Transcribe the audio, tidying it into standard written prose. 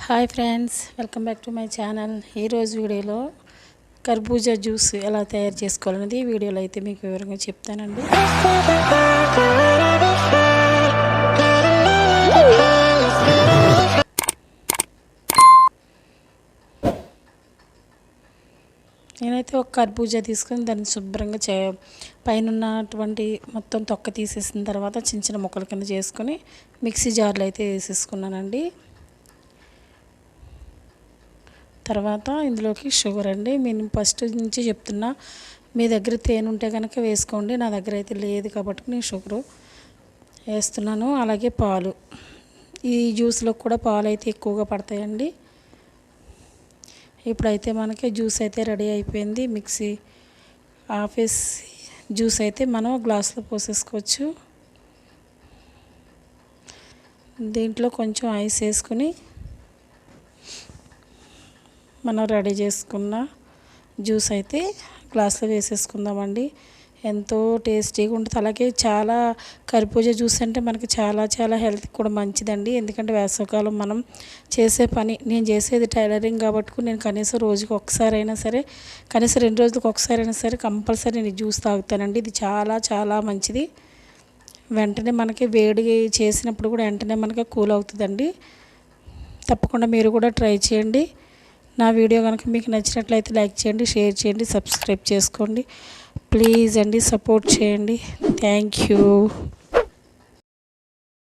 Hi friends, welcome back to my channel. ఈరోజు వీడియోలో కర్బూజా జ్యూస్ ఎలా తయారు చేసుకోవాలనేది ఈ వీడియోలో అయితే మీకు వివరంగా చెప్తానండి. నేనైతే ఒక కర్బూజా తీసుకొని దాన్ని శుభ్రంగా పైన ఉన్నటువంటి మొత్తం తొక్క తీసేసిన తర్వాత చిన్న చిన్న ముక్కల కింద చేసుకొని మిక్సీ జార్లో అయితే వేసేసుకున్నానండి. తర్వాత ఇందులోకి షుగర్ అండి. నేను ఫస్ట్ నుంచి చెప్తున్నా, మీ దగ్గర తేనె ఉంటే కనుక వేసుకోండి. నా దగ్గర అయితే లేదు కాబట్టి నేను షుగరు వేస్తున్నాను. అలాగే పాలు, ఈ జ్యూస్లో కూడా పాలు అయితే ఎక్కువగా పడతాయండి. ఇప్పుడైతే మనకి జ్యూస్ అయితే రెడీ అయిపోయింది. మిక్సీ ఆఫేసి జ్యూస్ అయితే మనం గ్లాస్లో పోసేసుకోవచ్చు. దీంట్లో కొంచెం ఐస్ వేసుకుని మనం రెడీ చేసుకున్న జ్యూస్ అయితే గ్లాస్లో వేసేసుకుందామండి. ఎంతో టేస్టీగా ఉంటుంది. అలాగే చాలా కర్బూజా జ్యూస్ అంటే మనకి చాలా హెల్త్ కూడా మంచిదండి. ఎందుకంటే వేసవికాలం మనం చేసే పని, నేను చేసేది టైలరింగ్ కాబట్టి నేను కనీసం రోజుకి ఒకసారి అయినా సరే, కనీసం 2 రోజులకు ఒకసారి అయినా సరే కంపల్సరీ నేను జ్యూస్ తాగుతానండి. ఇది చాలా మంచిది. వెంటనే మనకి వేడి చేసినప్పుడు కూడా వెంటనే మనకి కూల్ అవుతుందండి. తప్పకుండా మీరు కూడా ట్రై చేయండి. నా వీడియో కనుక మీకు నచ్చినట్లయితే లైక్ చేయండి, షేర్ చేయండి, సబ్స్క్రైబ్ చేసుకోండి. ప్లీజ్ అండి, సపోర్ట్ చేయండి. Thank you.